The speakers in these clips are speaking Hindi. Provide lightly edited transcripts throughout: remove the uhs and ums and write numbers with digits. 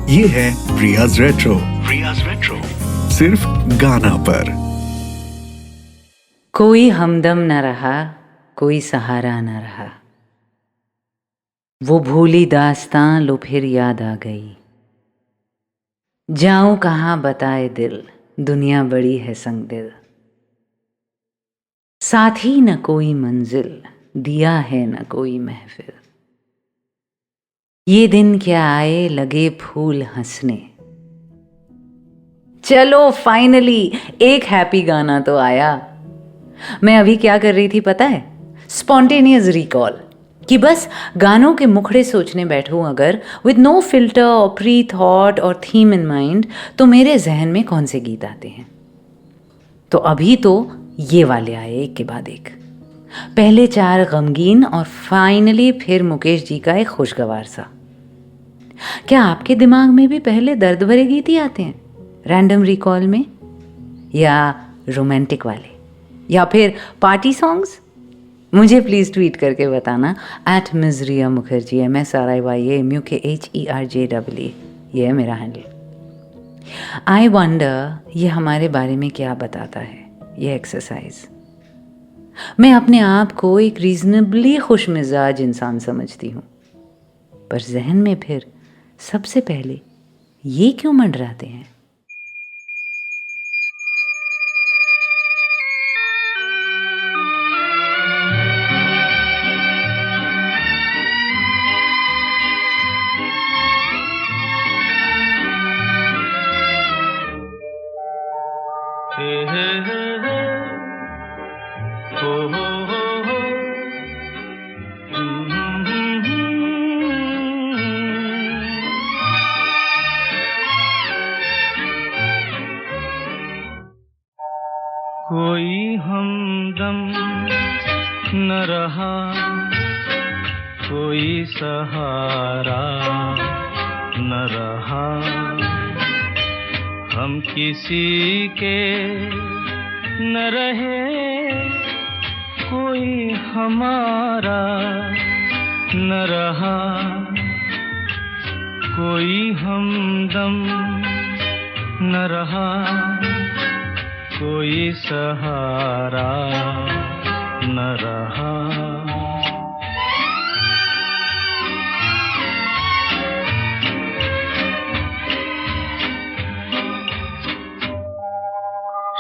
ये है रियाज रेट्रो। रियाज रेट्रो सिर्फ गाना पर। कोई हमदम न रहा, कोई सहारा न रहा, वो भूली दास्तां लो फिर याद आ गई। जाऊं कहाँ बताए दिल, दुनिया बड़ी है संग दिल। साथी न कोई मंजिल, दिया है न कोई महफिल। ये दिन क्या आए लगे फूल हंसने। चलो फाइनली एक हैप्पी गाना तो आया। मैं अभी क्या कर रही थी पता है? स्पॉन्टेनियस रिकॉल, कि बस गानों के मुखड़े सोचने बैठूं अगर, विद नो फिल्टर और प्री थॉट और थीम इन माइंड, तो मेरे जहन में कौन से गीत आते हैं। तो अभी तो ये वाले आए एक के बाद एक। पहले 4 गमगीन और फाइनली फिर मुकेश जी का एक खुशगवार सा। क्या आपके दिमाग में भी पहले दर्द भरे गीत ही आते हैं रैंडम रिकॉल में, या रोमांटिक वाले, या फिर पार्टी सॉन्ग्स? मुझे प्लीज़ ट्वीट करके बताना @मिजरिया मुखर्जी, MSRIYAMUKHERJEE, ये है मेरा हैंडल। आई वंडर ये हमारे बारे में क्या बताता है ये एक्सरसाइज। मैं अपने आप को एक रीजनेबली खुश मिजाज इंसान समझती हूँ, पर जहन में फिर सबसे पहले ये क्यों मंडराते हैं? कोई हमदम न रहा, कोई सहारा न रहा, हम किसी के न रहे, कोई हमारा न रहा। कोई हमदम न रहा, कोई सहारा न रहा।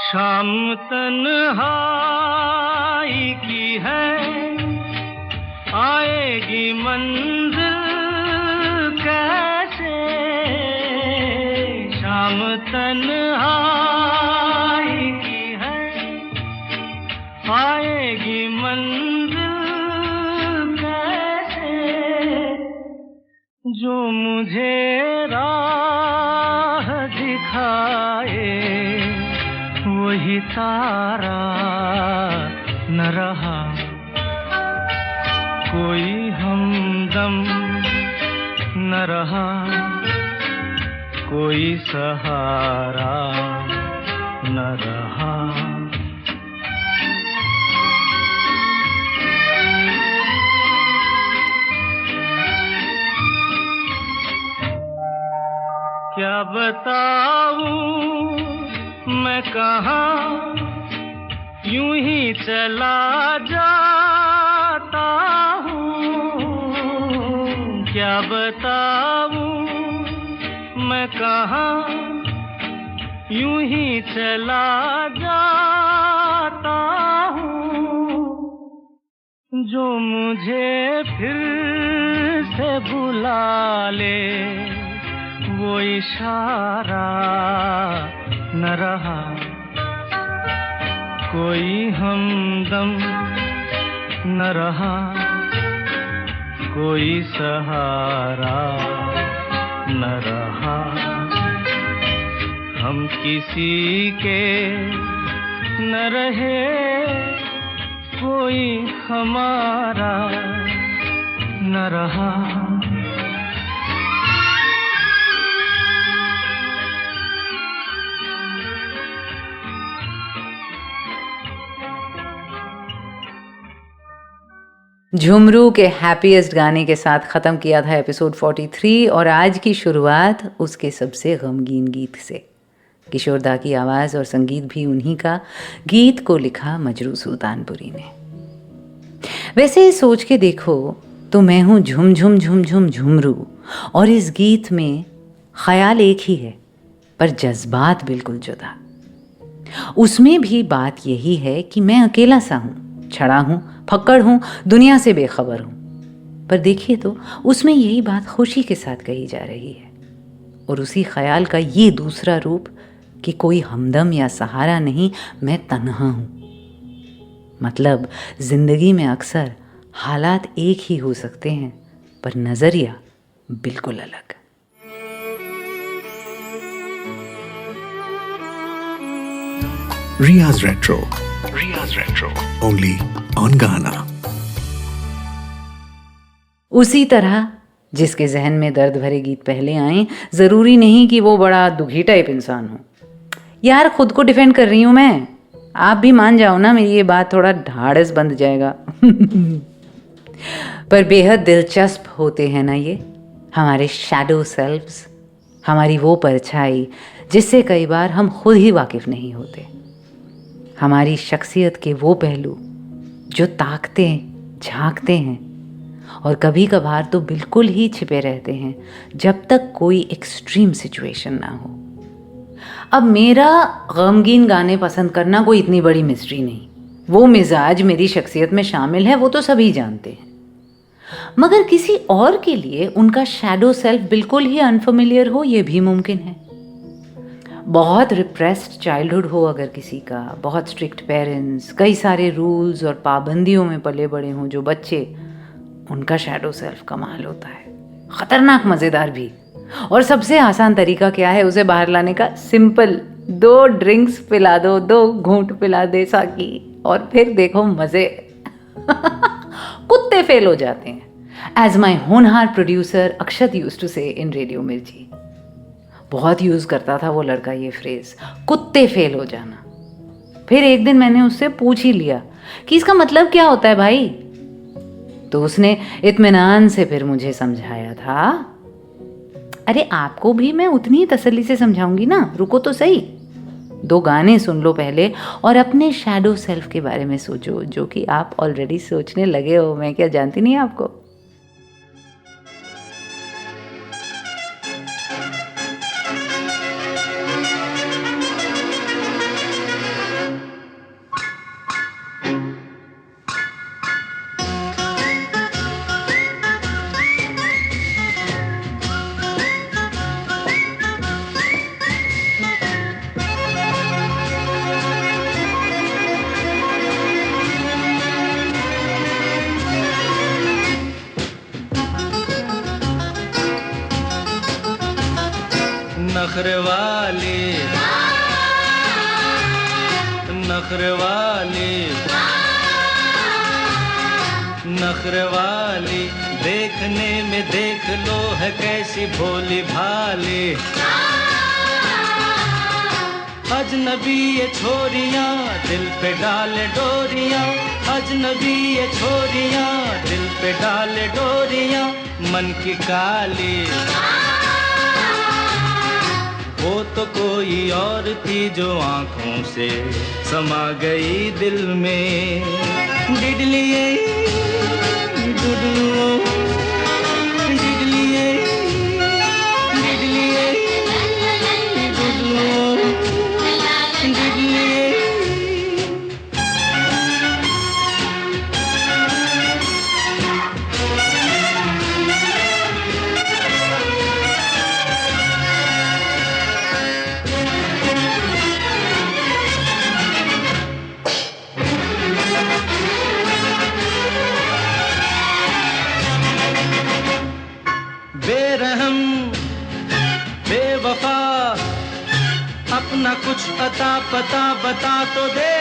शाम तन्हाई की है, आएगी मंजिल कैसे। शाम तन्हाई की है, आएगी मंजिल कैसे। जो मुझे राह दिखाए वही तारा न रहा। कोई हमदम न रहा, कोई सहारा न रहा। क्या बताऊं मैं कहाँ, यूं ही चला जाता हूँ। क्या बताऊं मैं कहाँ, यूं ही चला जाता हूँ। जो मुझे फिर से बुला ले वो इशारा न रहा। कोई हमदम न रहा, कोई सहारा न रहा, हम किसी के न रहे, कोई हमारा न रहा। झुमरू के हैप्पीएस्ट गाने के साथ ख़त्म किया था एपिसोड 43 और आज की शुरुआत उसके सबसे गमगीन गीत से। किशोर दा की आवाज़ और संगीत भी उन्हीं का, गीत को लिखा मजरू सुल्तानपुरी ने। वैसे सोच के देखो तो मैं हूँ झुम झुम झुम झुम झुमरू और इस गीत में ख्याल एक ही है पर जज्बात बिल्कुल जुदा। उसमें भी बात यही है कि मैं अकेला सा हूँ, छड़ा हूँ, फक्कड़ हूँ, दुनिया से बेखबर हूँ। पर देखिए तो उसमें यही बात खुशी के साथ कही जा रही है और उसी ख्याल का ये दूसरा रूप कि कोई हमदम या सहारा नहीं, मैं तन्हा हूँ। मतलब जिंदगी में अक्सर हालात एक ही हो सकते हैं पर नजरिया बिल्कुल अलग। Riya's Retro. Only on Ghana. उसी तरह जिसके जहन में दर्द भरे गीत पहले आए, जरूरी नहीं कि वो बड़ा दुखी टाइप इंसान हो। यार खुद को डिफेंड कर रही हूं मैं, आप भी मान जाओ ना, मेरी ये बात थोड़ा ढाढ़स बंध जाएगा। पर बेहद दिलचस्प होते हैं ना ये हमारे शैडो सेल्व्स, हमारी वो परछाई जिससे कई बार हम खुद ही वाकिफ नहीं होते। हमारी शख्सियत के वो पहलू जो ताकते झांकते हैं और कभी कभार तो बिल्कुल ही छिपे रहते हैं जब तक कोई एक्सट्रीम सिचुएशन ना हो। अब मेरा गमगीन गाने पसंद करना कोई इतनी बड़ी मिस्ट्री नहीं, वो मिजाज मेरी शख्सियत में शामिल है, वो तो सभी जानते हैं। मगर किसी और के लिए उनका शैडो सेल्फ बिल्कुल ही अनफेमिलियर हो, ये भी मुमकिन है। बहुत रिप्रेस्ड चाइल्डहुड हो अगर किसी का, बहुत स्ट्रिक्ट पेरेंट्स, कई सारे रूल्स और पाबंदियों में पले बड़े हों जो बच्चे, उनका शैडो सेल्फ कमाल होता है, खतरनाक मज़ेदार भी। और सबसे आसान तरीका क्या है उसे बाहर लाने का? सिंपल, 2 ड्रिंक्स पिला दो, 2 घूंट पिला दे साकी और फिर देखो मज़े। कुत्ते फेल हो जाते हैं। एज माई होनहार प्रोड्यूसर अक्षत यूज्ड टू से इन रेडियो मिर्ची, बहुत यूज़ करता था वो लड़का ये फ्रेज़, कुत्ते फेल हो जाना। फिर एक दिन मैंने उससे पूछ ही लिया कि इसका मतलब क्या होता है भाई, तो उसने इत्मीनान से फिर मुझे समझाया था। अरे आपको भी मैं उतनी ही तसल्ली से समझाऊंगी ना, रुको तो सही। 2 गाने सुन लो पहले और अपने शैडो सेल्फ के बारे में सोचो, जो कि आप ऑलरेडी सोचने लगे हो। मैं क्या जानती नहीं आपको। नखरे वाली देखने में देख लो है कैसी भोली भाली। अजनबी ये छोरियां दिल पे डाले डोरियां, अजनबी ये छोरियां दिल पे डाले डोरियां, मन की काली। वो तो कोई और थी जो आंखों से समा गई दिल में। डिडलिए डुडलुओ, डिडलिए डिडलिए डुडलुओ, डिडलिए। बेरहम बेवफा अपना कुछ अता पता बता तो दे।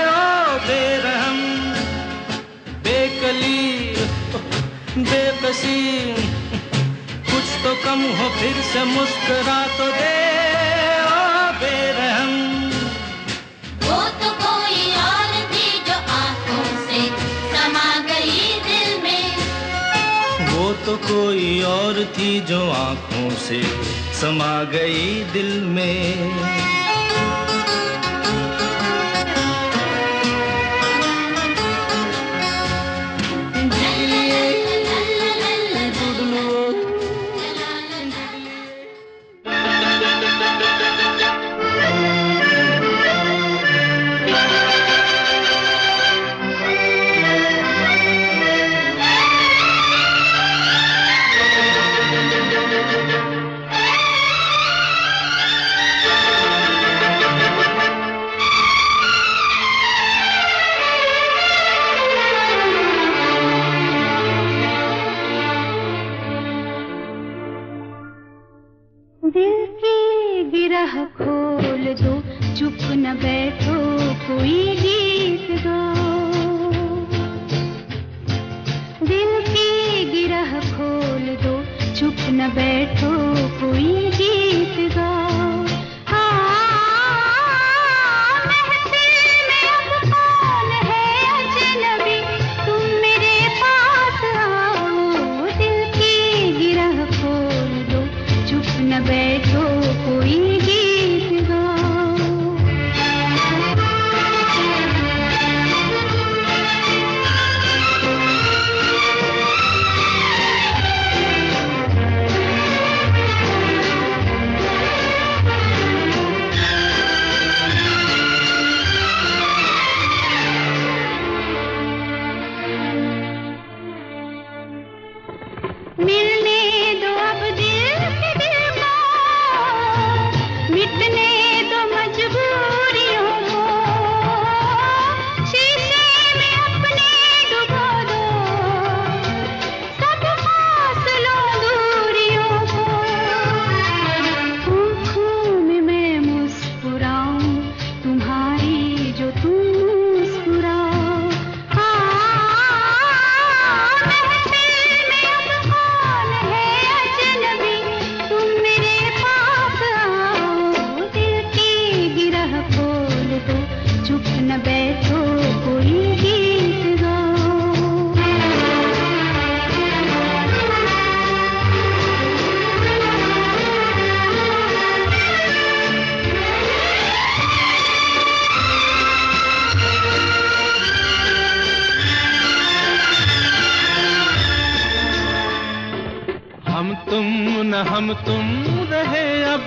ओ बेरहम बेकली बेबसी कुछ तो कम हो फिर से मुस्कुरा तो दे। ओ बेरहम वो तो कोई और थी जो आंखों से समा गई दिल तो कोई और थी जो आंखों से समा गई दिल में। दिल की गिरह खोल दो, चुप न बैठो, कोई गीत गाओ। दिल की गिरह खोल दो, चुप न बैठो, कोई गीत गाओ। महफिल में अब कौन है अजनबी, तुम मेरे पास आओ। दिल की गिरह खोल दो, चुप न बैठो, कोई गीत गाओ। मिलने दो अब दिल से दिल को, मिटने दो मजबूरियों को। शीशे में अपने डुबो दो, सब फासलों दूरियों को। आँखों में मैं मुस्कुराऊं, तुम्हारी जो तुम मुस्कुराओ। चुप न बैठो, कोई गीत गाओ। हम तुम रहे अब,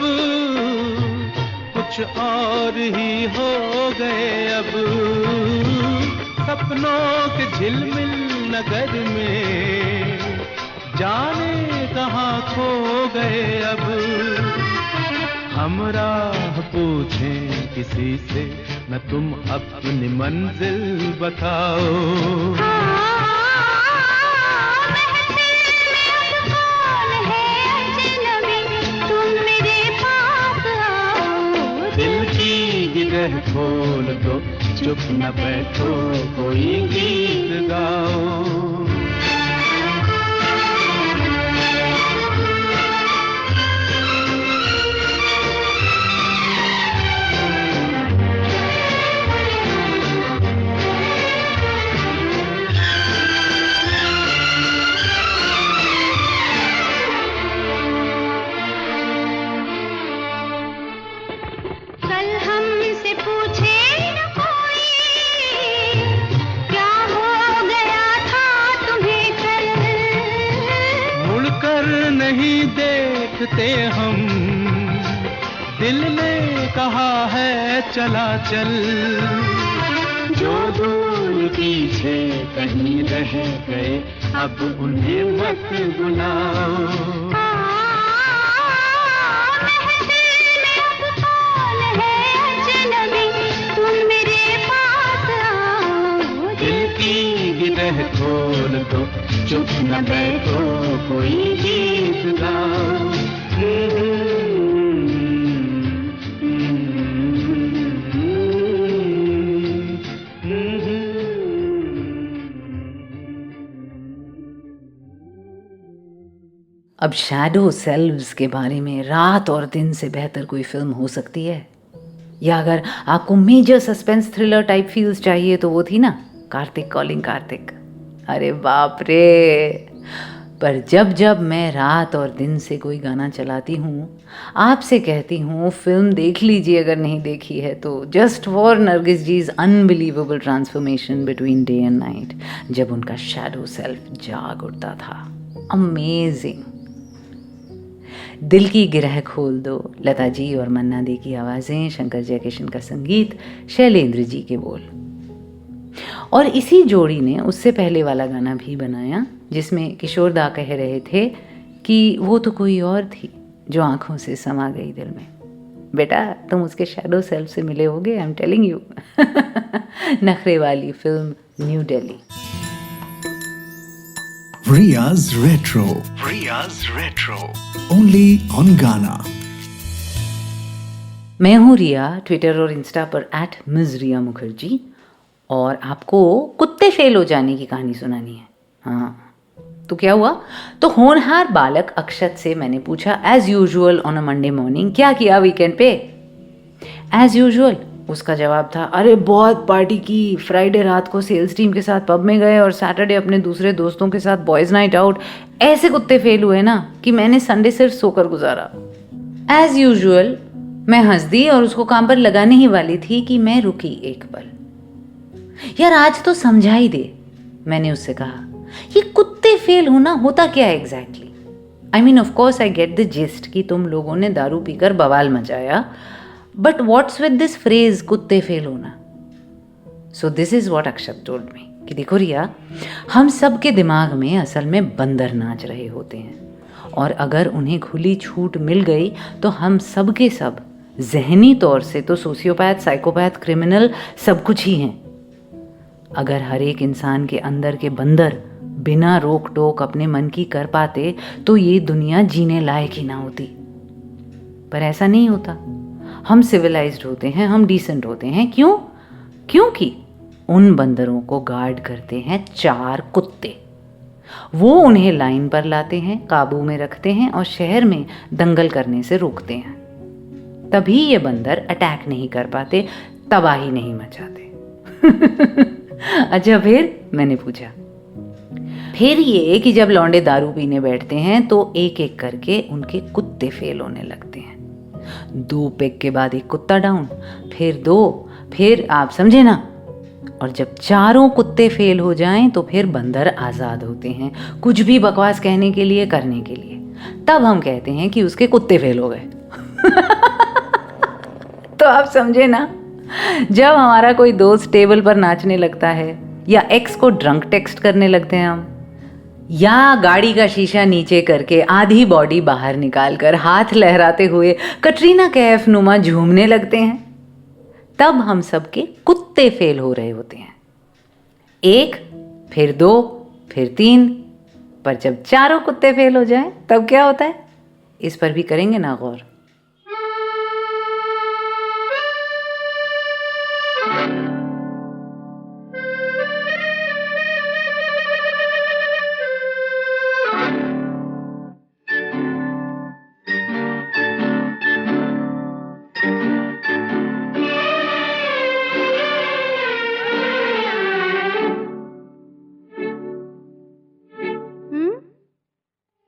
कुछ और ही हो गए अब। सपनों के झिलमिल नगर में जाने कहाँ खो गए अब। हम राह पूछें किसी से, न तुम अपनी मंजिल बताओ। गिरह खोल दो, चुप न बैठो, कोई गीत गाओ। नहीं देखते हम, दिल ने कहा है चला चल। जो दूर पीछे कहीं रह गए, अब उन्हें मत बुलाओ। महफिल में अब कौन है अजनबी, तुम मेरे पास आओ। दिल की गिरह खोल दो, चुप न बैठो, कोई गीत गाओ। अब शैडो सेल्व्स के बारे में रात और दिन से बेहतर कोई फिल्म हो सकती है? या अगर आपको major suspense thriller type feels चाहिए तो वो थी ना कार्तिक कॉलिंग कार्तिक। अरे बाप रे, पर जब जब मैं रात और दिन से कोई गाना चलाती हूँ, आपसे कहती हूँ फिल्म देख लीजिए अगर नहीं देखी है तो, जस्ट फॉर नरगिस जीज unbelievable transformation between day and night, जब उनका शैडो सेल्फ जाग उठता था। अमेजिंग। दिल की गिरह खोल दो, लता जी और मन्ना दे की आवाज़ें, शंकर जयकिशन का संगीत, शैलेंद्र जी के बोल। और इसी जोड़ी ने उससे पहले वाला गाना भी बनाया जिसमें किशोर दा कह रहे थे कि वो तो कोई और थी जो आंखों से समा गई दिल में। बेटा तुम उसके शैडो सेल्फ से मिले होगे, आई एम टेलिंग यू। नखरे वाली film new Delhi. Riya's Retro. Riya's Retro. Only on Ghana. मैं हूँ रिया, ट्विटर और इंस्टा पर @MsRiya मुखर्जी, और आपको कुत्ते फेल हो जाने की कहानी सुनानी है। हाँ, तो क्या हुआ? तो होनहार बालक अक्षत से मैंने पूछा as usual on a Monday morning, क्या किया वीकेंड पे? एज यूजुअल उसका जवाब था, अरे बहुत पार्टी की, फ्राइडे रात को सेल्स टीम के साथ पब में गए और सैटरडे अपने दूसरे दोस्तों के साथ बॉयज़ नाइट आउट। ऐसे कुत्ते फेल हुए ना कि मैंने संडे सिर्फ सोकर गुजारा। एज यूजुअल मैं हंस दी और उसको काम पर लगाने ही वाली थी कि मैं रुकी एक पल। यार आज तो समझा ही दे, मैंने उससे कहा। ये कुत्ते फेल होना होता क्या है exactly? I mean of course I get the gist कि तुम लोगों ने दारू पीकर बवाल मचाया, but what's with this phrase कुत्ते फेल होना? So this is what Akshat told me कि देखो रिया, हम सब के दिमाग में असल में बंदर नाच रहे होते हैं, और अगर उन्हें खुली छूट मिल गई तो हम सब के सब जहनी तौर से तो सोशियोपैथ, साइकोपैथ, क्रिमिनल सब कुछ ही हैं। अगर हर एक इंसान के अंदर के बंदर बिना रोक टोक अपने मन की कर पाते तो ये दुनिया जीने लायक ही ना होती। पर ऐसा नहीं होता। हम सिविलाइज्ड होते हैं, हम डिसेंट होते हैं। क्यों? क्योंकि उन बंदरों को गार्ड करते हैं 4 कुत्ते। वो उन्हें लाइन पर लाते हैं, काबू में रखते हैं और शहर में दंगल करने से रोकते हैं। तभी ये बंदर अटैक नहीं कर पाते, तबाही नहीं मचाते। अच्छा फिर? मैंने पूछा। फिर ये कि जब लौंडे दारू पीने बैठते हैं तो एक एक करके उनके कुत्ते फेल होने लगते हैं। 2 पेग के बाद एक कुत्ता डाउन, फिर 2, फिर आप समझे ना। और जब 4 कुत्ते फेल हो जाएं तो फिर बंदर आज़ाद होते हैं कुछ भी बकवास कहने के लिए, करने के लिए। तब हम कहते हैं कि उसके कुत्ते फेल हो गए। तो आप समझे ना, जब हमारा कोई दोस्त टेबल पर नाचने लगता है, या एक्स को ड्रंक टेक्स्ट करने लगते हैं हम, या गाड़ी का शीशा नीचे करके आधी बॉडी बाहर निकालकर हाथ लहराते हुए कटरीना कैफ नुमा झूमने लगते हैं, तब हम सबके कुत्ते फेल हो रहे होते हैं। 1, फिर 2, फिर 3, पर जब 4 कुत्ते फेल हो जाएं तब क्या होता है? इस पर भी करेंगे ना गौर।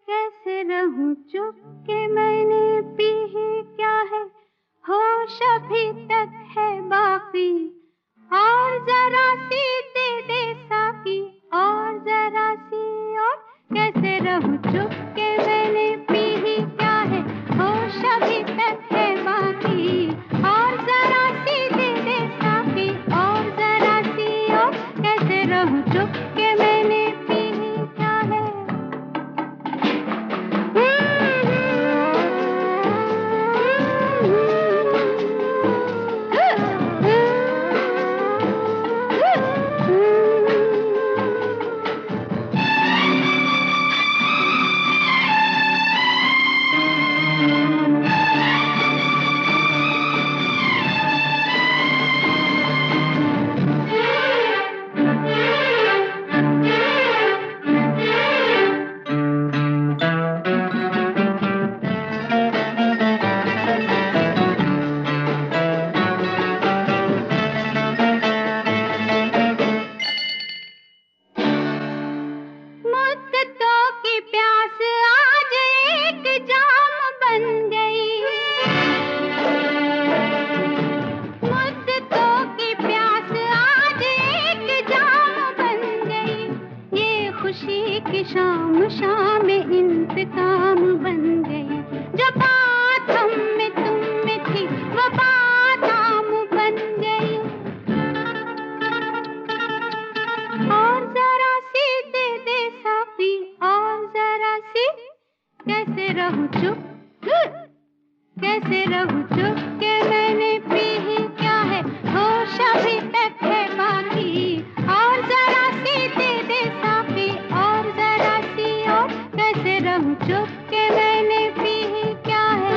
कैसे रहूं चुप के मैंने पी ही क्या है, होश अभी तक है बाकी, और जरा सी दे दे साकी, और जरा सी, और कैसे रहूं चुप के मैंने पी ही क्या है, होश अभी तक है बाकी, और जरा सी दे दे साकी, और जरा सी, और कैसे रहूं चुप के मैंने पी ही क्या है। कैसे रहूं चुप, कैसे रहूं चुप के मैंने पी ही क्या है, होश अभी तक है बाकी, और जरा सी दे दे साफी, और जरा सी और, कैसे रहूं चुप के मैंने पी ही क्या है।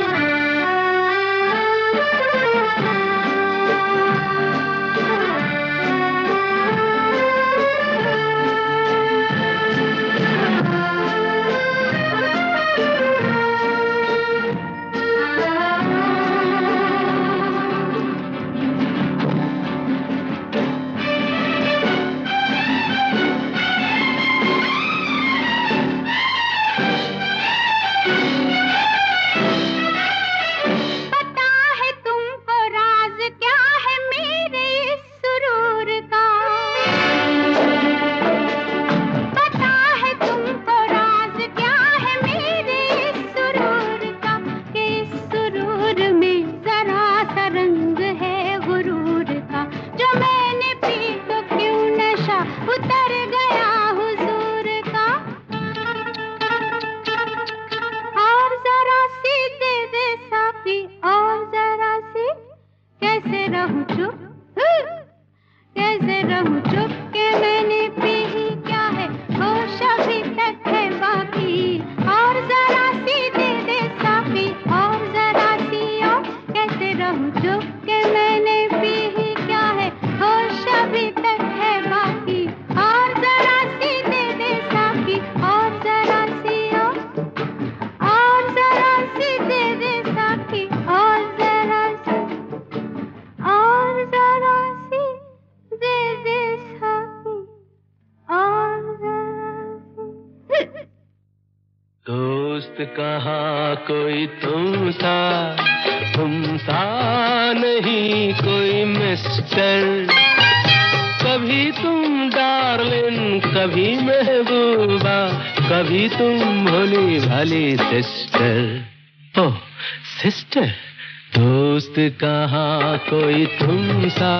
उतर गया हुजूर का, और जरा सी दे दे साफी, और जरा सी, कैसे रहूं चुप, कैसे रहूं चुप के मैंने पी ही क्या है, होश अभी तक है बाकी, और जरा सी दे दे साफी, और जरा सी और, कैसे रहूं चुप के मैंने पी ही क्या है, होश अभी तक है बाकी, और जरा सी दे दे साफी, और जरा सी और जरा सी दे दे साफी, और जरा सी, और जरा सी दे दे साफी, और जरा सी। दोस्त कहाँ कोई तुम सा नहीं कोई मिस्टर, कभी तुम डार्लिंग, कभी महबूबा, कभी तुम भोली भाली सिस्टर। ओह सिस्टर, दोस्त कहाँ कोई तुम सा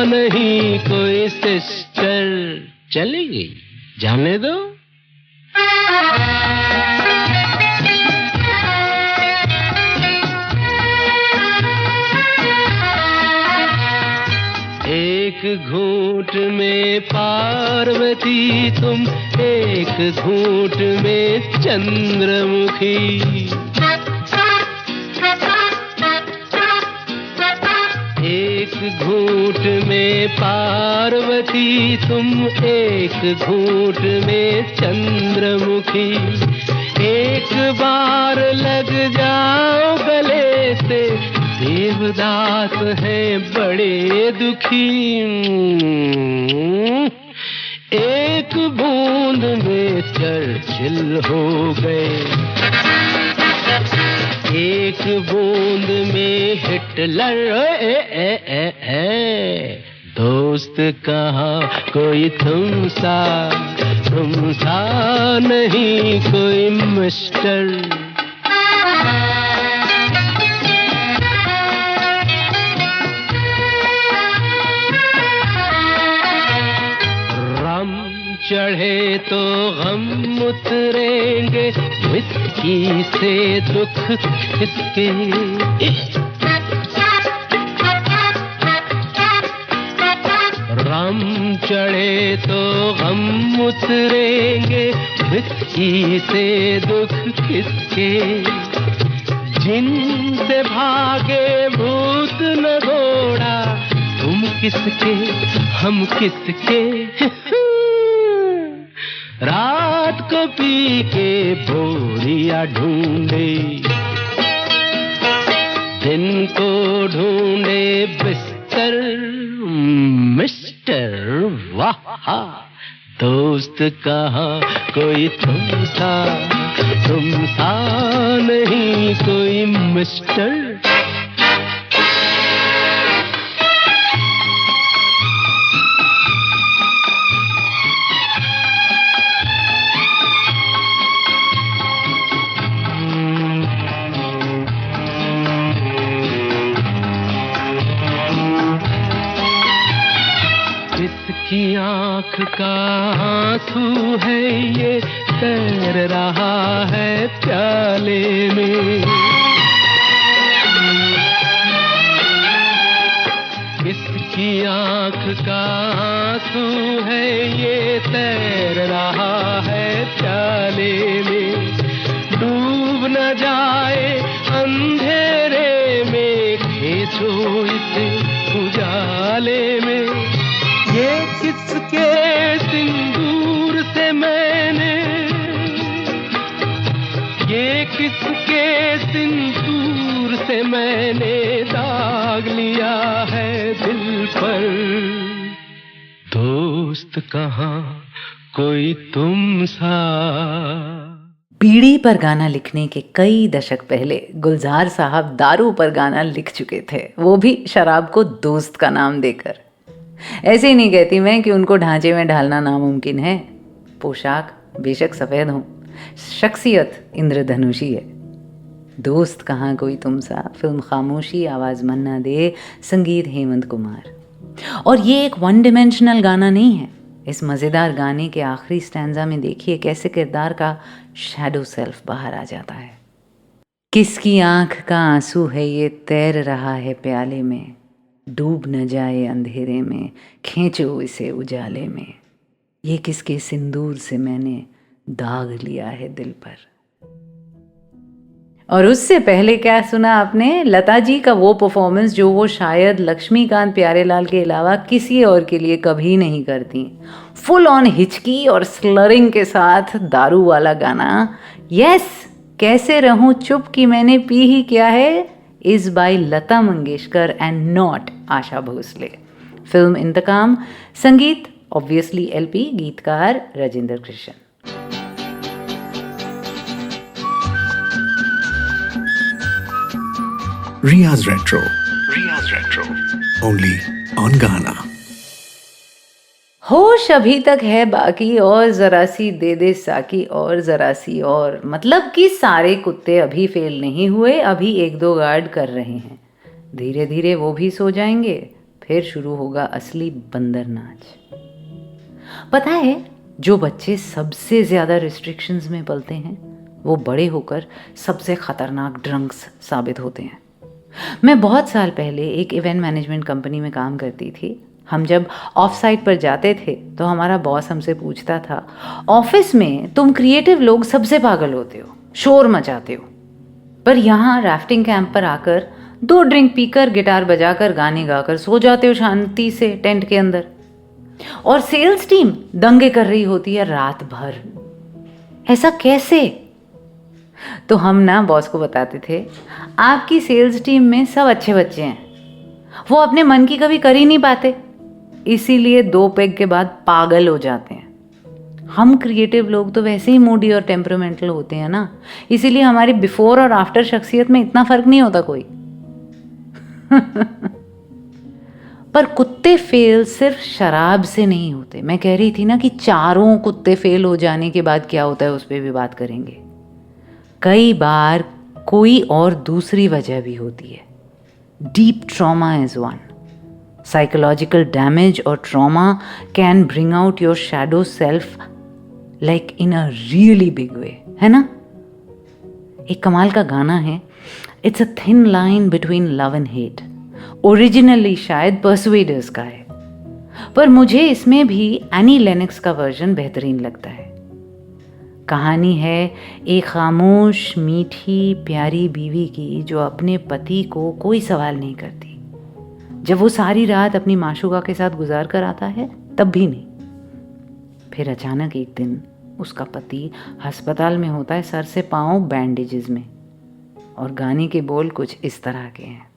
नहीं कोई सिस्टर, चली गई जाने दो। एक घूंट में पार्वती तुम, एक घूंट में चंद्रमुखी, एक घूंट में पार्वती तुम, एक घूंट में चंद्रमुखी, एक बार लग जाओ गले से, देवदास हैं बड़े दुखी, एक बूंद में चर्चिल हो गए, एक बूंद में हिटलर, दोस्त कहाँ कोई तुम सा नहीं कोई मिस्टर। चढ़े तो गम उतरेंगे, विस्की से दुख किसके, राम चढ़े तो गम उतरेंगे, विस्की से दुख किसके, जिनसे भागे भूत न घोड़ा, तुम किसके हम किसके, रात को पी के बोरिया ढूंढे, दिन को ढूंढे बिस्तर, मिस्टर वाह, दोस्त कहाँ कोई तुम सा नहीं कोई मिस्टर। की आँख का आंसू है ये, तैर रहा है प्याले में। किसकी आंख का आंसू है ये तैर रहा है प्याले में। डूब न जाए अंधेरे में, खींचो इसे उजाले में। ये किसके सिंदूर से मैंने, ये किसके सिंदूर से मैंने दाग लिया है दिल पर। दोस्त कहाँ कोई तुम सा। बीड़ी पर गाना लिखने के कई दशक पहले गुलजार साहब दारू पर गाना लिख चुके थे, वो भी शराब को दोस्त का नाम देकर। ऐसे ही नहीं कहती मैं कि उनको ढांचे में ढालना नामुमकिन है। पोशाक बेशक सफ़ेद हो, शख्सियत इंद्रधनुषी है। दोस्त कहाँ कोई तुम सा, फिल्म खामोशी, आवाज़ मन्ना दे, संगीत हेमंत कुमार। और ये एक वन डिमेंशनल गाना नहीं है। इस मज़ेदार गाने के आखिरी स्टैंजा में देखिए कैसे किरदार का शैडो सेल्फ बाहर आ जाता है। किसकी आंख का आंसू है ये तैर रहा है प्याले में। डूब न जाए अंधेरे में, खींचो इसे उजाले में। ये किसके सिंदूर से मैंने दाग लिया है दिल पर। और उससे पहले क्या सुना आपने? लता जी का वो परफॉर्मेंस जो वो शायद लक्ष्मीकांत प्यारेलाल के अलावा किसी और के लिए कभी नहीं करती। फुल ऑन हिचकी और स्लरिंग के साथ दारू वाला गाना। यस, कैसे रहूं चुप कि मैंने पी ही क्या है is by Lata Mangeshkar and not Asha Bhosle. Film Inteqam, संगीत ऑब्वियसली एलपी, गीतकार Rajendra Krishna. Riya's Retro. Only on Ghana. होश अभी तक है बाकी, और जरा सी दे दे साकी, और जरा सी और। मतलब कि सारे कुत्ते अभी फेल नहीं हुए, अभी एक दो गार्ड कर रहे हैं। धीरे धीरे वो भी सो जाएंगे, फिर शुरू होगा असली बंदर नाच। पता है, जो बच्चे सबसे ज़्यादा रिस्ट्रिक्शंस में पलते हैं वो बड़े होकर सबसे ख़तरनाक ड्रंक्स साबित होते हैं। मैं बहुत साल पहले एक इवेंट मैनेजमेंट कंपनी में काम करती थी। हम जब ऑफ साइट पर जाते थे तो हमारा बॉस हमसे पूछता था, ऑफिस में तुम क्रिएटिव लोग सबसे पागल होते हो, शोर मचाते हो, पर यहाँ राफ्टिंग कैंप पर आकर 2 ड्रिंक पीकर, गिटार बजाकर, गाने गाकर सो जाते हो शांति से टेंट के अंदर। और सेल्स टीम दंगे कर रही होती है रात भर। ऐसा कैसे? तो हम ना बॉस को बताते थे, आपकी सेल्स टीम में सब अच्छे बच्चे हैं, वो अपने मन की कभी कर ही नहीं पाते, इसीलिए 2 पेग के बाद पागल हो जाते हैं। हम क्रिएटिव लोग तो वैसे ही मूडी और टेम्परामेंटल होते हैं ना, इसीलिए हमारी बिफोर और आफ्टर शख्सियत में इतना फर्क नहीं होता कोई। पर कुत्ते फेल सिर्फ शराब से नहीं होते। मैं कह रही थी ना कि चारों कुत्ते फेल हो जाने के बाद क्या होता है उस पर भी बात करेंगे। कई बार कोई और दूसरी वजह भी होती है। Deep trauma is one. Psychological damage और trauma can bring out your shadow self like in a really big way, है ना? एक कमाल का गाना है, it's a thin line between love and hate. Originally शायद पर्सुएडर्स का है, पर मुझे इसमें भी एनी लेनक्स का वर्जन बेहतरीन लगता है। कहानी है एक खामोश मीठी प्यारी बीवी की जो अपने पति को कोई सवाल नहीं करती। जब वो सारी रात अपनी माशूका के साथ गुजार कर आता है तब भी नहीं। फिर अचानक एक दिन उसका पति अस्पताल में होता है, सर से पांव बैंडेजेस में। और गाने के बोल कुछ इस तरह के हैं,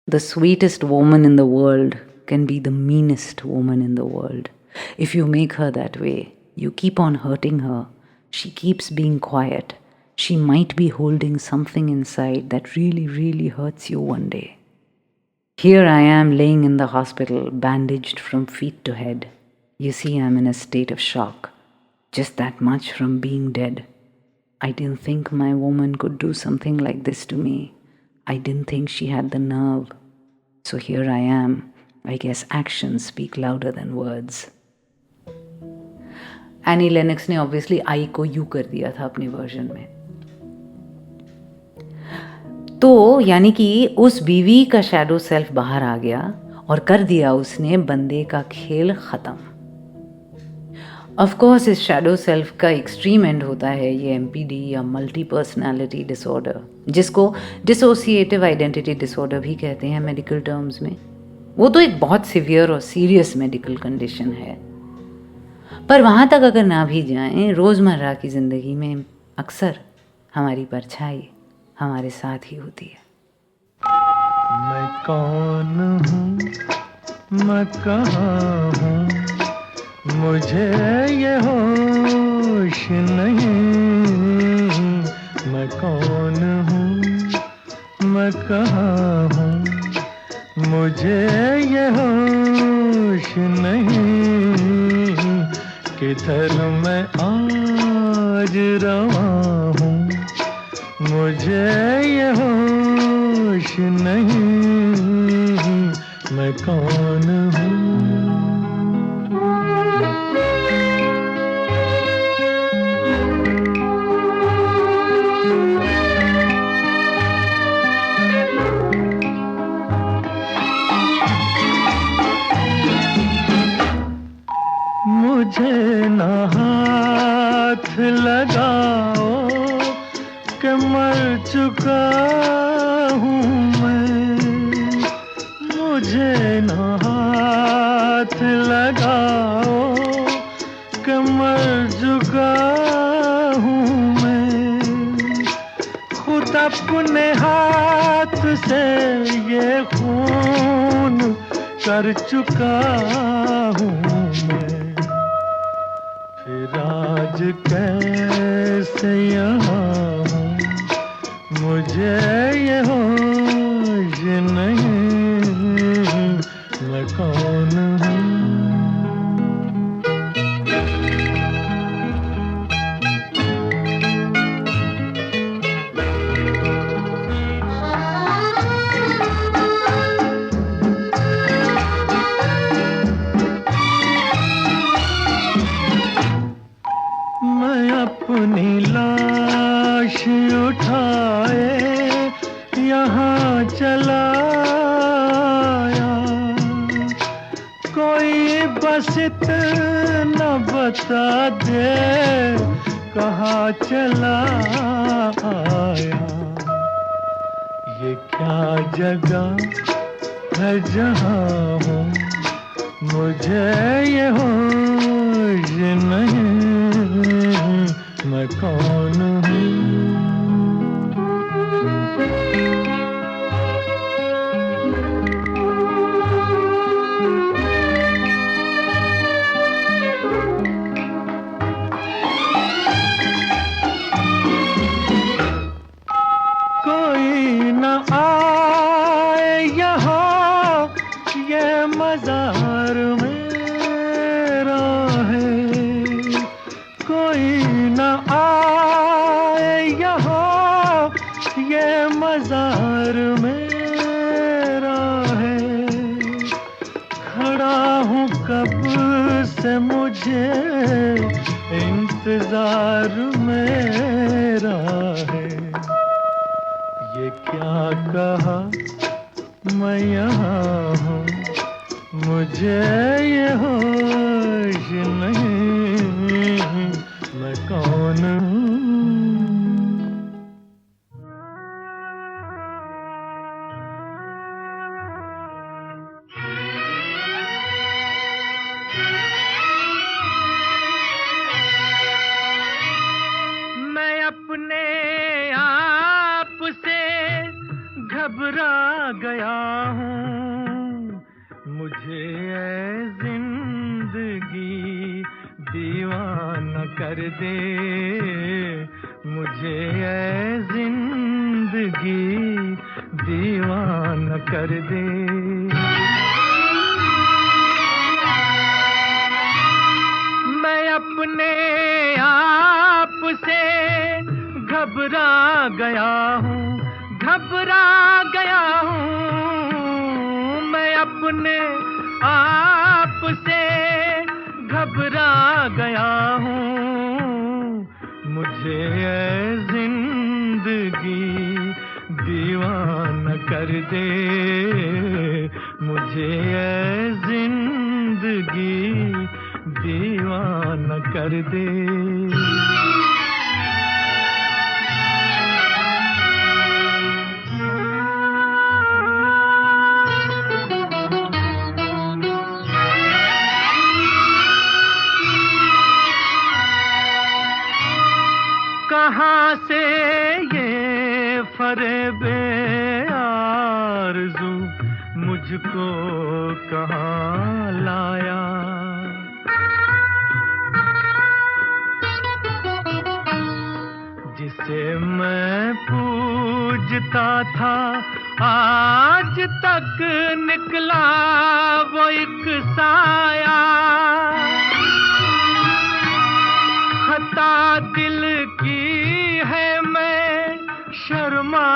The sweetest woman in the world can be the meanest woman in the world. If you make her that way, you keep on hurting her. She keeps being quiet. She might be holding something inside that really, really hurts you one day. Here I am laying in the hospital, bandaged from feet to head. You see, I'm in a state of shock. Just that much from being dead. I didn't think my woman could do something like this to me. I didn't think she had the nerve. So here I am. I guess actions speak louder than words. Annie Lennox ने ऑब्वियसली आई को यू कर दिया था अपने वर्जन में। तो यानी कि उस बीवी का शैडो सेल्फ बाहर आ गया और कर दिया उसने बंदे का खेल खत्म। ऑफ कोर्स इस शैडो सेल्फ का एक्सट्रीम एंड होता है ये एमपीडी या मल्टी पर्सनैलिटी डिसऑर्डर, जिसको डिसोसिएटिव आइडेंटिटी डिसऑर्डर भी कहते हैं मेडिकल टर्म्स में। वो तो एक बहुत सीवियर और सीरियस मेडिकल कंडीशन है, पर वहाँ तक अगर ना भी जाएं, रोज़मर्रा की ज़िंदगी में अक्सर हमारी परछाई हमारे साथ ही होती है। मैं कौन हूँ, मैं कहाँ हूँ, मुझे ये होश नहीं। मैं कौन हूँ, मैं कहाँ हूँ, मुझे ये होश नहीं। किधर मैं आज रवा हूँ, मुझे ये होश नहीं। मैं कौन हूँ। मुझे ना हाथ लगाओ कि मर चुका हूँ मैं। मुझे ना हाथ लगाओ कि मर चुका हूँ मैं। खुद अपने हाथ से ये खून कर चुका हूँ मैं। फिर आज कैसे यहाँ हूँ, मुझे ये होश नहीं। मैं कौन हूँ। मैं अपनी लाश उठाए यहाँ चला आया। कोई बस इतना बता दे कहाँ चला आया। ये क्या जगह है जहाँ हूँ, मुझे ये होश नहीं। मैं कौन हूँ। कोई न आए यहाँ, ये मज़ार मेरा है। कोई न आए यहाँ, ये मज़ार मेरा है। खड़ा हूँ कब से मुझे इंतज़ार मेरा है। ये क्या कहा मैं यहाँ हूँ, मुझे ये होश नहीं। मैं कौन हूँ। मैं अपने आप से घबरा गया हूँ। मुझे ऐ जिंदगी दीवाना कर दे। मुझे ऐ जिंदगी दीवाना कर दे। मैं अपने आप से घबरा गया हूँ, घबरा गया हूँ। मैं अपने आप से घबरा गया हूँ, मुझे ऐ जिंदगी दीवाना कर दे, मुझे ऐ जिंदगी दीवाना कर दे। कहाँ से ये फरेबे आरज़ू मुझको कहाँ लाया, जिसे मैं पूजता था आज तक निकला वो एक साया। खता दिल की है मैं शर्मा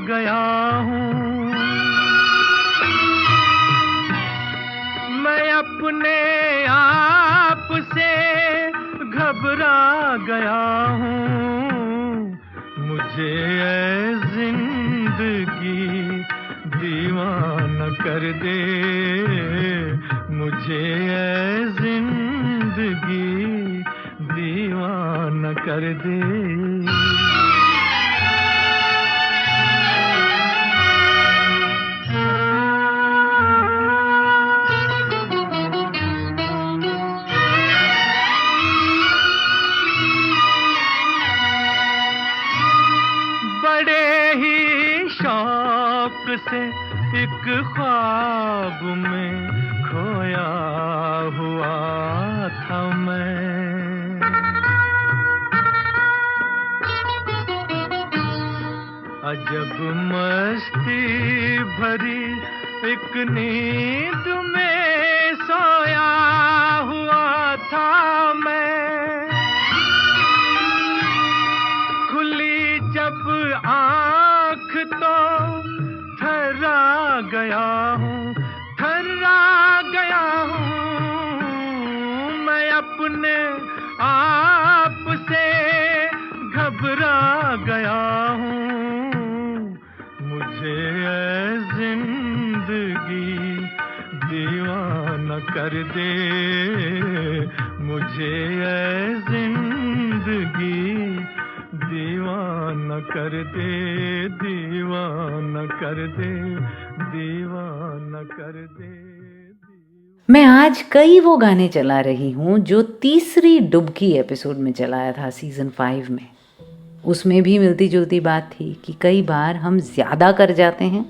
गया हूँ, मैं अपने आप से घबरा गया हूँ, मुझे ऐ जिंदगी दीवाना कर दे, मुझे ऐ जिंदगी दीवाना कर दे। बड़े ही शौक से एक ख्वाब में खोया हुआ था मैं, अजब मस्ती भरी एक नींद में सोया हुआ था मैं। खुली जब आँख तो थर्रा गया हूँ, थर्रा गया हूँ, मैं अपने आप से घबरा गया हूँ, मुझे ऐ जिंदगी दीवाना कर दे, मुझे ऐ जिंदगी दीवाना कर दे, दीवाना कर दे, दीवाना कर दे। मैं आज कई वो गाने चला रही हूँ जो तीसरी डुबकी एपिसोड में चलाया था सीज़न 5 में। उसमें भी मिलती जुलती बात थी कि कई बार हम ज़्यादा कर जाते हैं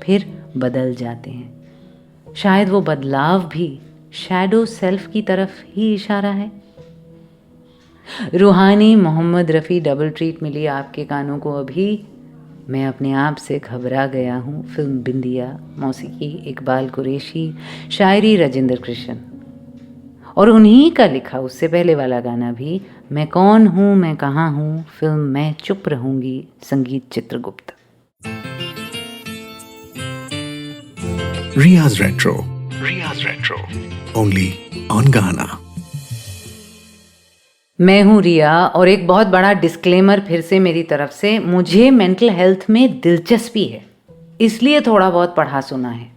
फिर बदल जाते हैं। शायद वो बदलाव भी शैडो सेल्फ की तरफ ही इशारा है। रूहानी मोहम्मद रफ़ी डबल ट्रीट मिली आपके कानों को अभी। मैं अपने आप से घबरा गया हूँ फिल्म बिंदिया, मौसीकी इकबाल कुरैशी, शायरी राजेंद्र कृष्ण और उन्हीं का लिखा उससे पहले वाला गाना भी मैं कौन हूँ मैं कहाँ हूँ फिल्म मैं चुप रहूँगी, संगीत Chitragupta. Riya's Retro, only on Gaana. मैं हूँ रिया और एक बहुत बड़ा डिस्क्लेमर फिर से मेरी तरफ से। मुझे मेंटल हेल्थ में दिलचस्पी है, इसलिए थोड़ा बहुत पढ़ा सुना है,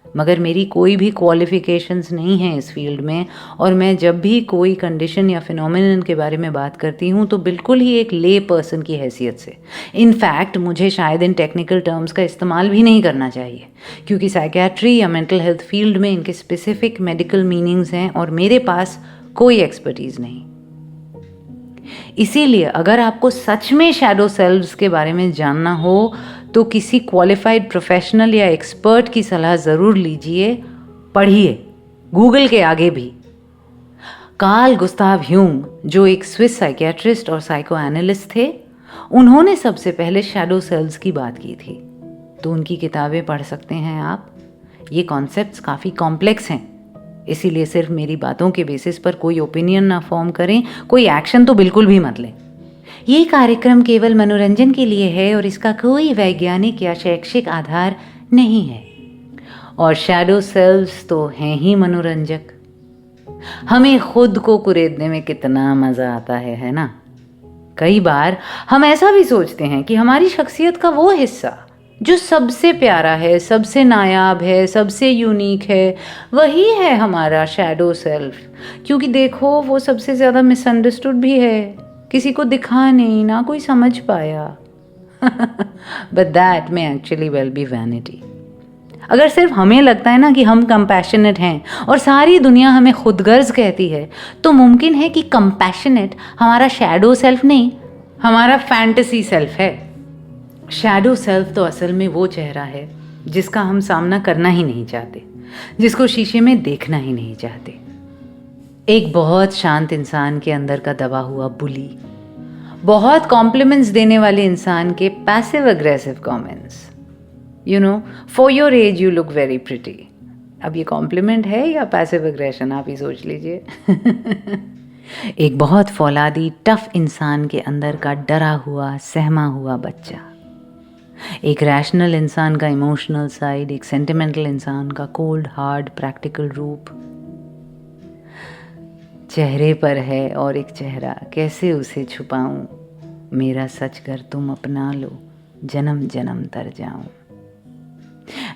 मगर मेरी कोई भी क्वालिफिकेशंस नहीं है इस फील्ड में। और मैं जब भी कोई कंडीशन या फिनोमिनन के बारे में बात करती हूँ तो बिल्कुल ही एक ले पर्सन की हैसियत से। इनफैक्ट मुझे शायद इन टेक्निकल टर्म्स का इस्तेमाल भी नहीं करना चाहिए, क्योंकि साइकियाट्री या मेंटल हेल्थ फील्ड में इनके स्पेसिफिक मेडिकल मीनिंग्स हैं और मेरे पास कोई एक्सपर्टीज़ नहीं। इसीलिए अगर आपको सच में शैडो सेल्व्स के बारे में जानना हो तो किसी क्वालिफाइड प्रोफेशनल या एक्सपर्ट की सलाह ज़रूर लीजिए, पढ़िए, गूगल के आगे भी। कार्ल गुस्ताव ह्यूंग जो एक स्विस साइकियाट्रिस्ट और साइको एनालिस्ट थे, उन्होंने सबसे पहले शैडो सेल्व्स की बात की थी, तो उनकी किताबें पढ़ सकते हैं आप। ये कॉन्सेप्ट्स काफ़ी कॉम्प्लेक्स हैं, इसीलिए सिर्फ मेरी बातों के बेसिस पर कोई ओपिनियन ना फॉर्म करें, कोई एक्शन तो बिल्कुल भी मत लें। ये कार्यक्रम केवल मनोरंजन के लिए है और इसका कोई वैज्ञानिक या शैक्षिक आधार नहीं है। और शैडो सेल्व्स तो हैं ही मनोरंजक। हमें खुद को कुरेदने में कितना मज़ा आता है ना। कई बार हम ऐसा भी सोचते हैं कि हमारी शख्सियत का वो हिस्सा जो सबसे प्यारा है, सबसे नायाब है, सबसे यूनिक है, वही है हमारा शैडो सेल्फ। क्योंकि देखो वो सबसे ज़्यादा मिसअंडरस्टूड भी है, किसी को दिखा नहीं, ना कोई समझ पाया। But that may actually well be vanity. अगर सिर्फ हमें लगता है ना कि हम कंपैशनेट हैं और सारी दुनिया हमें खुदगर्ज कहती है, तो मुमकिन है कि कंपैशनेट हमारा शैडो सेल्फ नहीं, हमारा फैंटेसी सेल्फ है। शैडो सेल्फ तो असल में वो चेहरा है जिसका हम सामना करना ही नहीं चाहते, जिसको शीशे में देखना ही नहीं चाहते। एक बहुत शांत इंसान के अंदर का दबा हुआ बुली, बहुत कॉम्प्लीमेंट्स देने वाले इंसान के passive aggressive comments. You know, for your age you look very pretty. अब ये कॉम्प्लीमेंट है या पैसिव अग्रेशन, आप ही सोच लीजिए। एक बहुत फौलादी टफ इंसान के अंदर का डरा हुआ सहमा हुआ बच्चा, एक रैशनल इंसान का इमोशनल साइड, एक सेंटिमेंटल इंसान का कोल्ड हार्ड प्रैक्टिकल रूप। चेहरे पर है और एक चेहरा, कैसे उसे छुपाऊं, मेरा सच कर तुम अपना लो, जन्म जन्म तर जाऊं।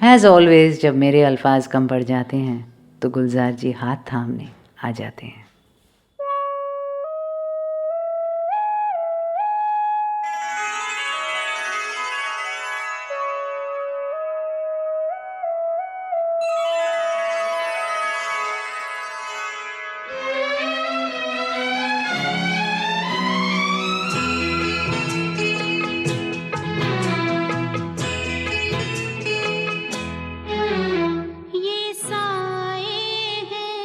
एज ऑलवेज जब मेरे अल्फाज कम पड़ जाते हैं तो गुलजार जी हाथ थामने आ जाते हैं। ये साए हैं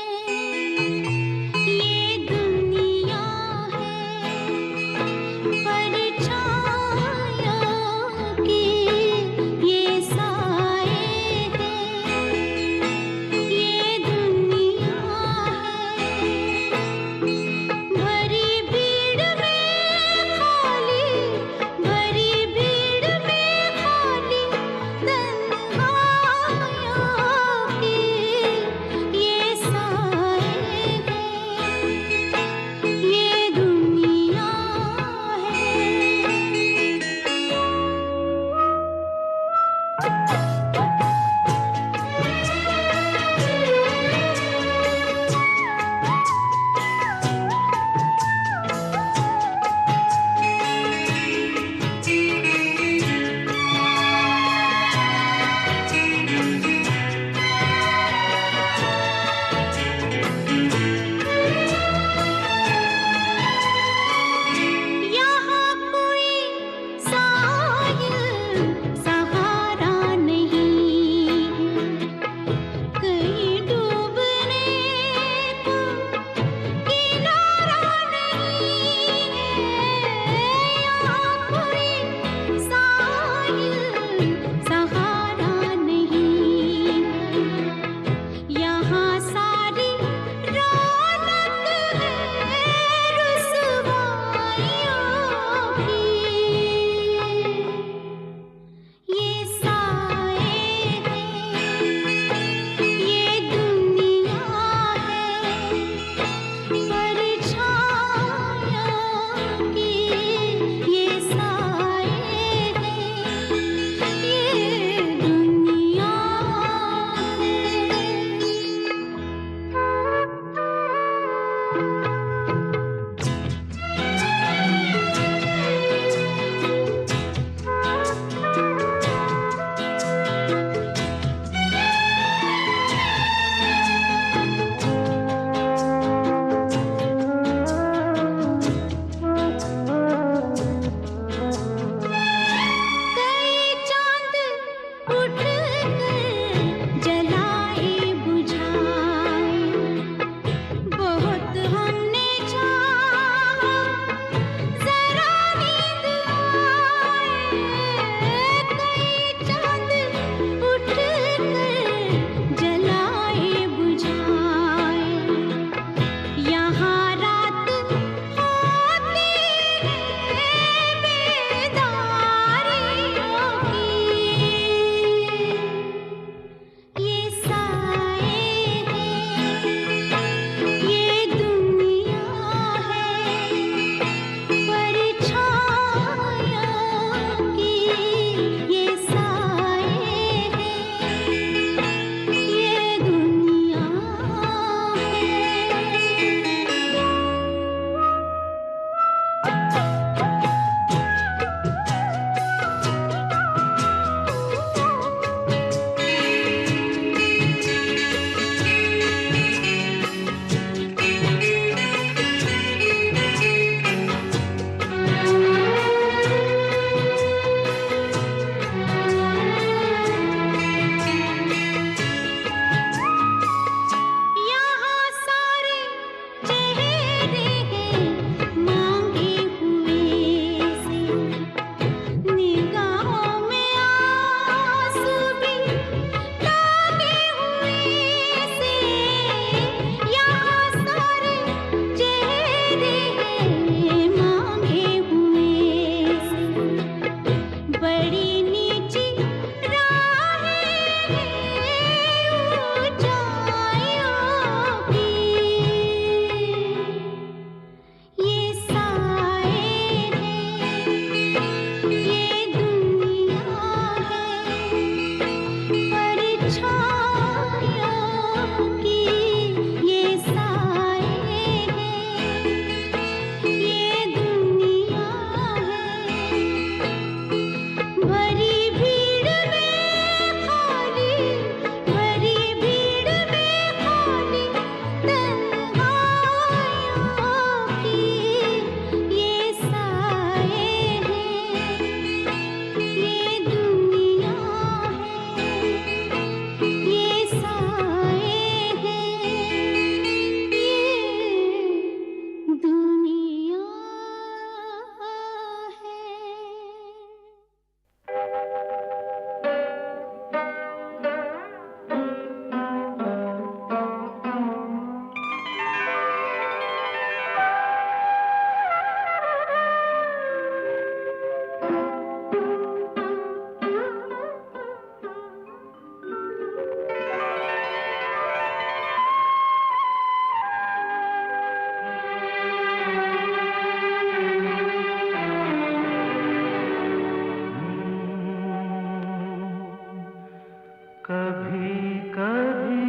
कभी कभी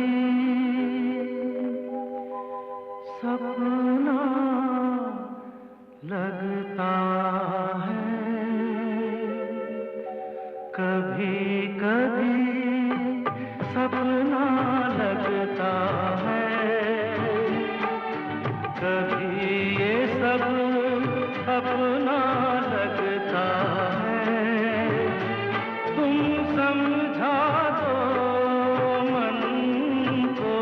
सपना लगता है, कभी कभी सपना लगता है, कभी ये सब अपना लगता है। तुम समझा दो मन को,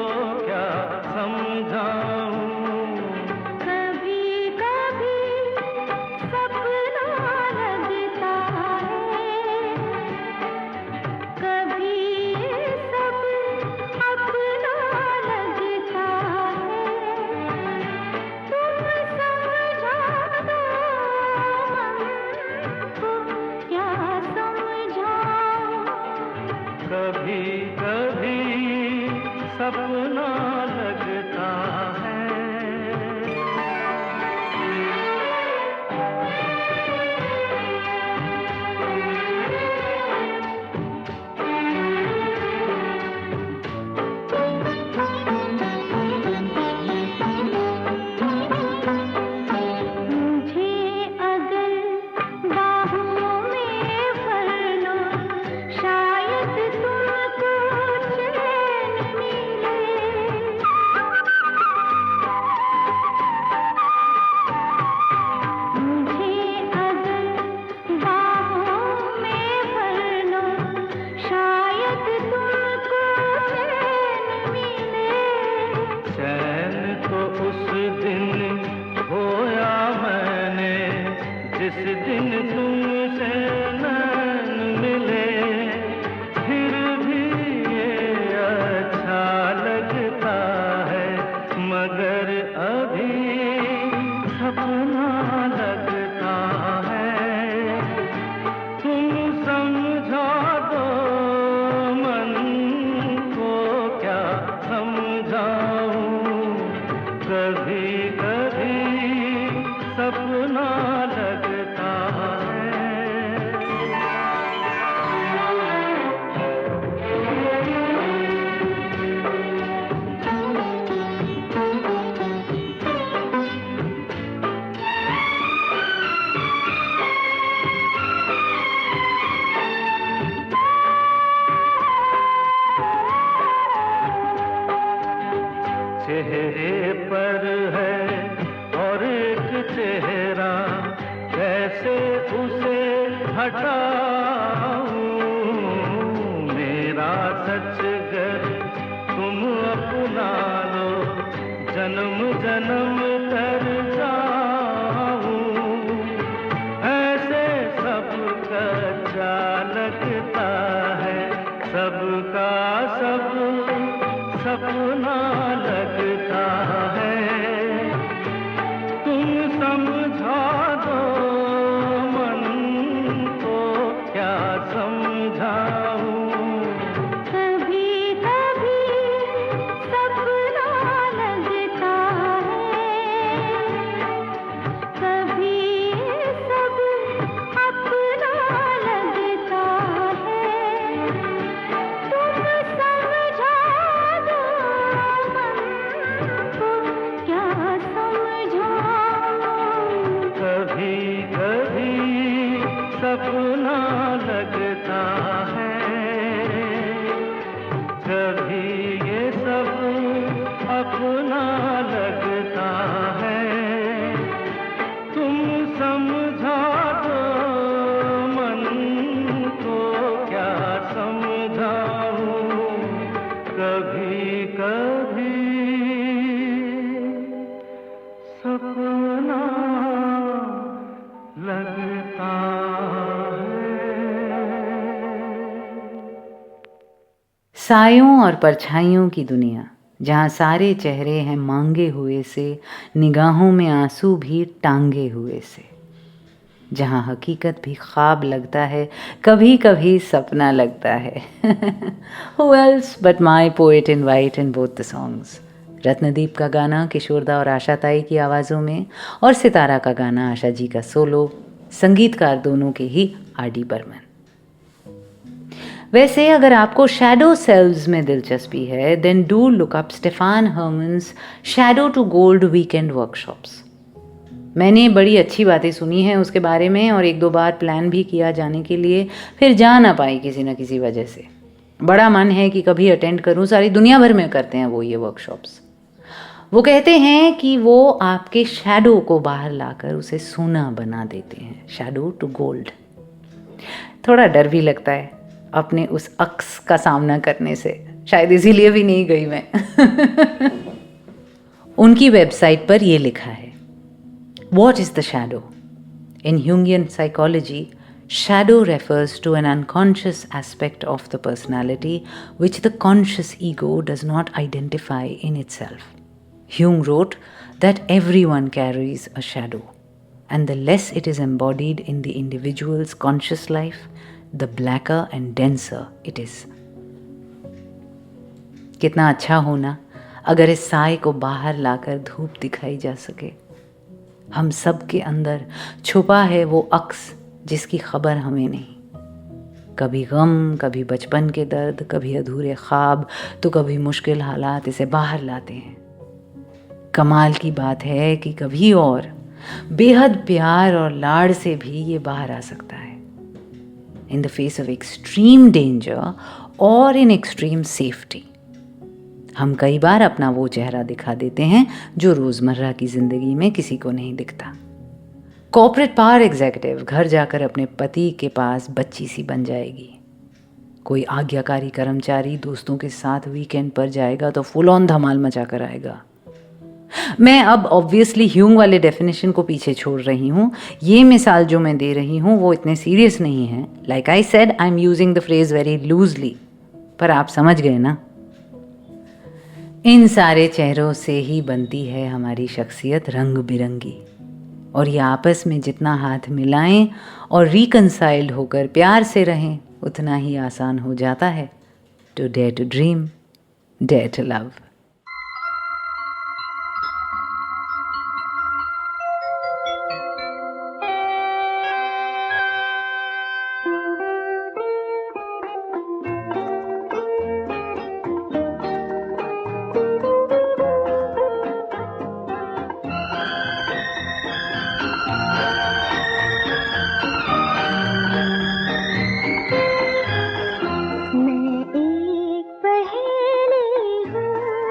क्या समझाऊं। कभी कभी सपना लगता है, कभी ये सब अपना लगता है। तुम समझा दो मन को, क्या समझाऊं। कभी कभी सपना लगता है। मुझे अगर बाहों में भर लो, शायद तुमको चैन मिले। मुझे अगर बाहों में भर लो, शायद तुमको चैन मिले। चैन तो उस दिन खोया मैंने, जिस दिन तुमसे नैन मिले। फिर भी ये अच्छा लगता है, मगर अभी सपना लगता है। तुम समझा दो मन को, क्या समझाऊं। कभी कभी सपना लगता है। चेहरे पर है और एक चेहरा, कैसे उसे हटाऊं। मेरा सच गर तुम अपना लो, जन्म जन्म तर जाऊं। ऐसे सबका अच्छा लगता है, सबका सब सपना लगता है। तुम समझा दो मन को, क्या समझाऊं। कभी कभी सपना लगता है, कभी ये सब अपना लगता है। तुम समझा दो मन को, क्या समझाऊं। कभी कभी सपना लगता है, कभी ये सब अपना लगता है। तुम समझा दो मन को, क्या समझाऊं। कभी कभी सपना लगता है। सायों और परछाइयों की दुनिया, जहाँ सारे चेहरे हैं मांगे हुए से, निगाहों में आंसू भी टांगे हुए से। जहाँ हकीकत भी ख्वाब लगता है, कभी कभी सपना लगता है। Who else but my poet in white in both the songs? Ratnadeep का गाना किशोरदा और आशा ताई की आवाज़ों में, और सितारा का गाना आशा जी का सोलो, संगीतकार दोनों के ही आर डी बर्मन। वैसे अगर आपको शैडो सेल्व्स में दिलचस्पी है then do look up Stefan Hermans shadow to gold weekend workshops. मैंने बड़ी अच्छी बातें सुनी हैं उसके बारे में और एक दो बार प्लान भी किया जाने के लिए, फिर जा ना पाई किसी न किसी वजह से। बड़ा मन है कि कभी अटेंड करूं, सारी दुनिया भर में करते हैं वो ये वर्कशॉप्स। वो कहते हैं कि वो आपके शैडो को बाहर लाकर उसे सोना बना देते हैं, शैडो टू गोल्ड। थोड़ा डर भी लगता है अपने उस अक्स का सामना करने से, शायद इसीलिए भी नहीं गई मैं। उनकी वेबसाइट पर ये लिखा है, What is the shadow? In Jungian psychology, shadow refers to an unconscious aspect of the personality which the conscious ego does not identify in itself. Jung wrote that everyone carries a shadow, and the less it is embodied in the individual's conscious life, the blacker and denser it is. कितना अच्छा होना अगर इस साए को बाहर लाकर धूप दिखाई जा सके। हम सब के अंदर छुपा है वो अक्स जिसकी खबर हमें नहीं। कभी गम, कभी बचपन के दर्द, कभी अधूरे ख्वाब, तो कभी मुश्किल हालात इसे बाहर लाते हैं। कमाल की बात है कि कभी और बेहद प्यार और लाड़ से भी ये बाहर आ सकता है, in the face of extreme danger और इन एक्सट्रीम सेफ्टी। हम कई बार अपना वो चेहरा दिखा देते हैं जो रोज़मर्रा की ज़िंदगी में किसी को नहीं दिखता। कॉर्पोरेट पावर एग्जीक्यूटिव घर जाकर अपने पति के पास बच्ची सी बन जाएगी। कोई आज्ञाकारी कर्मचारी दोस्तों के साथ वीकेंड पर जाएगा तो फुल ऑन धमाल मचा कर आएगा। मैं अब ऑब्वियसली ह्यूंग वाले डेफिनेशन को पीछे छोड़ रही हूँ। ये मिसाल जो मैं दे रही हूँ वो इतने सीरियस नहीं है। Like I said, I am using the phrase very loosely, पर आप समझ गए ना। इन सारे चेहरों से ही बनती है हमारी शख्सियत रंग बिरंगी, और ये आपस में जितना हाथ मिलाएं और रिकंसाइल्ड होकर प्यार से रहें उतना ही आसान हो जाता है to dare to dream, dare to love. मैं एक पहेली हूँ,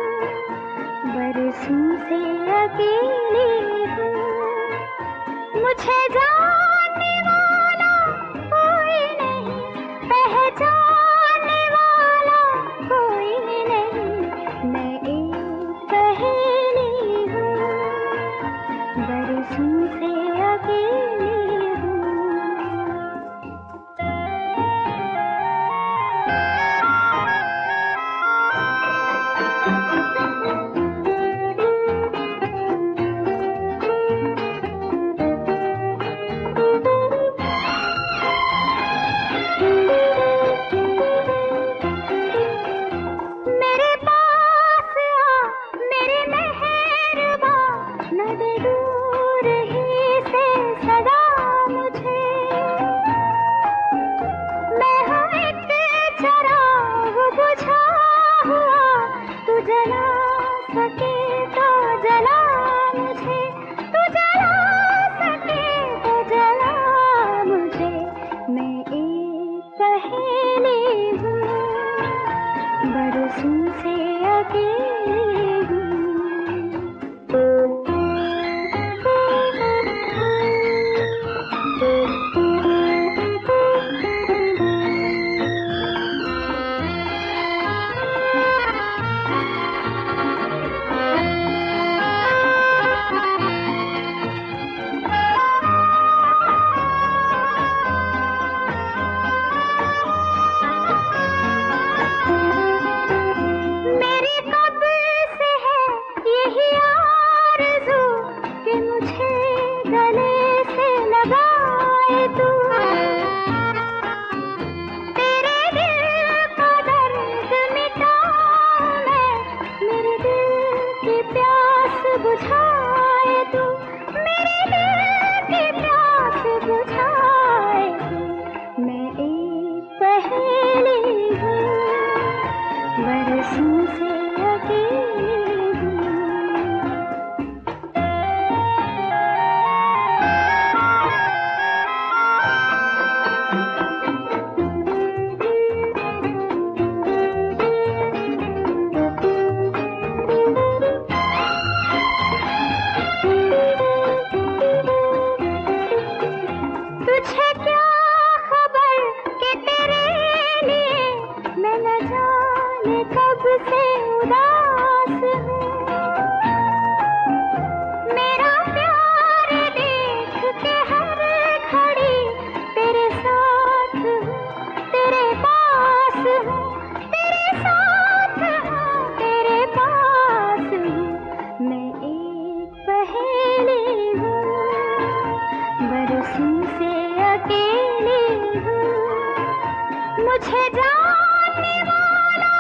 मुझे जानने वाला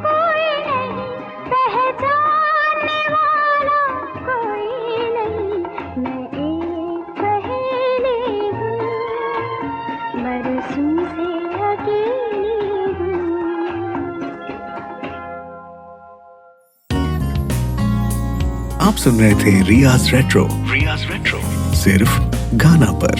कोई नहीं, पहचानने वाला कोई नहीं। मैं एक पहेली हूँ, बरसों से अकेली हूँ। आप सुन रहे थे रियाज रेट्रो सिर्फ गाना पर।